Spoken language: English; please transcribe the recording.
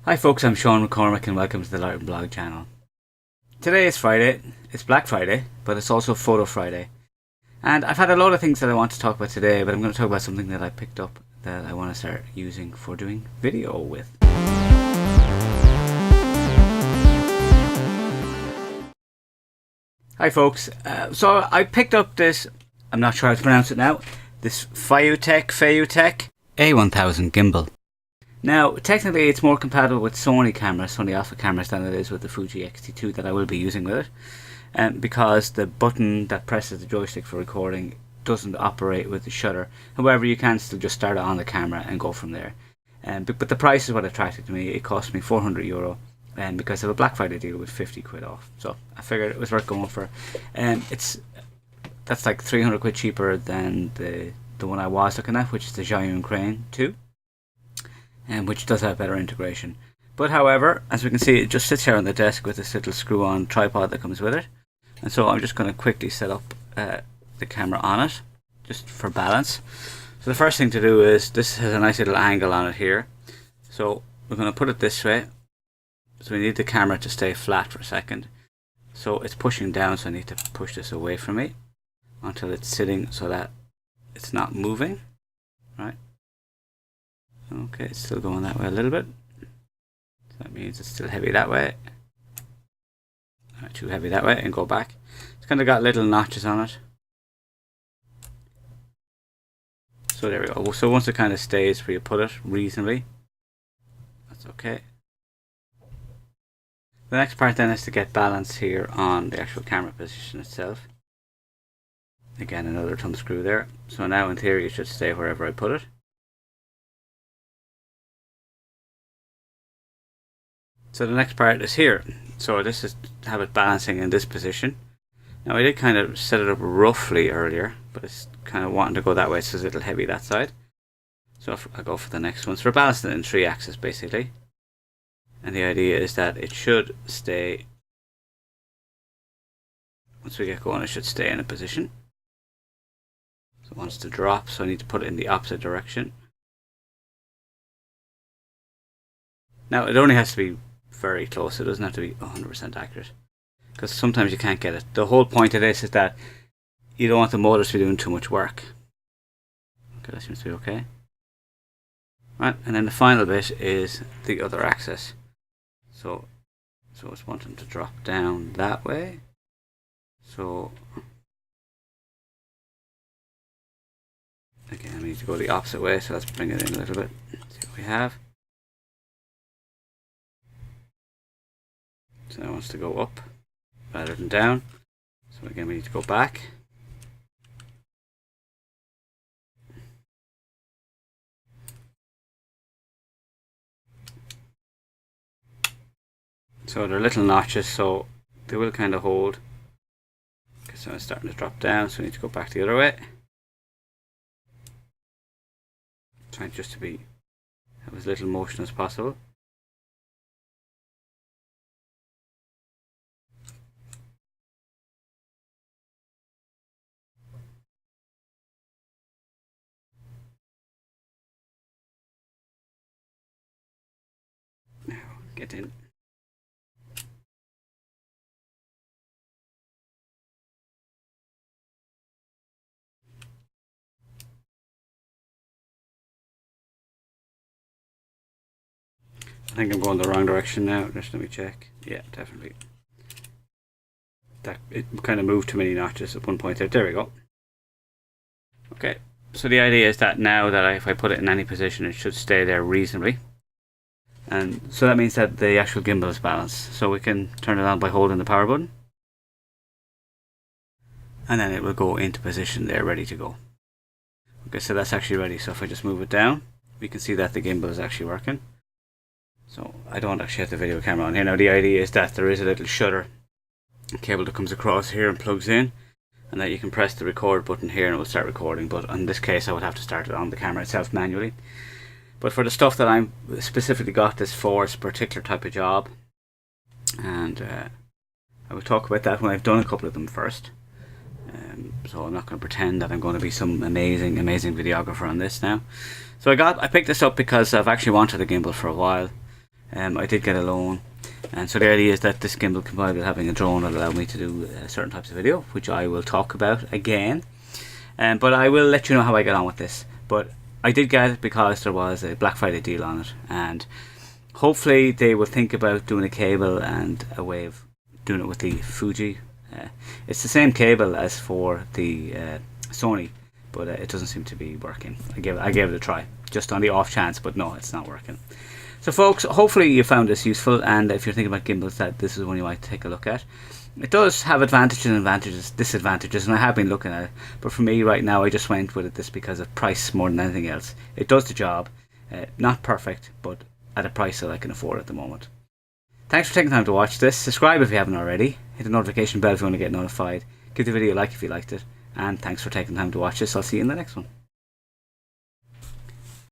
Hi folks, I'm Sean McCormick and welcome to the Light and Blog channel. Today is Friday. It's Black Friday, but it's also Photo Friday. And I've had a lot of things that I want to talk about today, but I'm going to talk about something that I picked up that I want to start using for doing video with. Hi folks, so I picked up this, I'm not sure how to pronounce it now, this Feiyutech a1000 gimbal. Now, technically it's more compatible with Sony Alpha cameras than it is with the Fuji X-T2 that I will be using with it. Because the button that presses the joystick for recording doesn't operate with the shutter. However, you can still just start it on the camera and go from there. But the price is what attracted me. It cost me €400 because of a Black Friday deal with 50 quid off. So I figured it was worth going for. That's like 300 quid cheaper than the one I was looking at, which is the Zhiyun Crane 2. Which does have better integration. But however, as we can see, it just sits here on the desk with this little screw-on tripod that comes with it. And so I'm just going to quickly set up the camera on it, just for balance. So the first thing to do is, this has a nice little angle on it here. So we're going to put it this way. So we need the camera to stay flat for a second. So it's pushing down, so I need to push this away from me until it's sitting so that it's not moving. Right? Okay, it's still going that way a little bit. So that means it's still heavy that way. Not too heavy that way, and go back. It's kind of got little notches on it. So there we go. So once it kind of stays where you put it reasonably, that's okay. The next part then is to get balance here on the actual camera position itself. Again, another thumb screw there. So now in theory it should stay wherever I put it. So the next part is here. So this is to have it balancing in this position. Now I did kind of set it up roughly earlier, but it's kind of wanting to go that way, so it's a little heavy that side. So I'll go for the next one. So we're balancing it in 3 axes basically. And the idea is that it should stay, once we get going, it should stay in a position. So it wants to drop, so I need to put it in the opposite direction. Now it only has to be very close, it doesn't have to be 100% accurate, because sometimes you can't get it. The whole point of this is that you don't want the motors to be doing too much work. Okay, that seems to be okay. Right, and then the final bit is the other axis. So I just want them to drop down that way. So again, we need to go the opposite way, so let's bring it in a little bit. See what we have. So it wants to go up rather than down. So again, we need to go back. So they're little notches, so they will kind of hold. Okay, so it's starting to drop down, so we need to go back the other way. Trying just to have as little motion as possible. Now get in. I think I'm going the wrong direction now. Just let me check. Yeah, definitely. It kind of moved too many notches at one point there. There we go. Okay, so the idea is that now that if I put it in any position, it should stay there reasonably. And so that means that the actual gimbal is balanced. So we can turn it on by holding the power button. And then it will go into position there, ready to go. Okay, so that's actually ready. So if I just move it down, we can see that the gimbal is actually working. So I don't actually have the video camera on here. Now the idea is that there is a little shutter cable that comes across here and plugs in, and that you can press the record button here and it will start recording. But in this case I would have to start it on the camera itself manually. But for the stuff that I'm specifically got this for, it's a particular type of job, and I will talk about that when I've done a couple of them first. So I'm not going to pretend that I'm going to be some amazing videographer on this now. So I picked this up because I've actually wanted a gimbal for a while. I did get a loan, and so the idea is that this gimbal combined with having a drone will allow me to do certain types of video, which I will talk about again. But I will let you know how I get on with this. But I did get it because there was a Black Friday deal on it, and hopefully they will think about doing a cable and a way of doing it with the Fuji. It's the same cable as for the Sony, but it doesn't seem to be working. I gave it a try just on the off chance, but no, it's not working. So folks, hopefully you found this useful, and if you're thinking about gimbals, that this is one you might take a look at. It does have advantages and disadvantages, and I have been looking at it, but for me right now I just went with it this because of price more than anything else. It does the job, not perfect, but at a price that I can afford at the moment. Thanks for taking time to watch this. Subscribe if you haven't already. Hit the notification bell if you want to get notified. Give the video a like if you liked it. And thanks for taking time to watch this. I'll see you in the next one.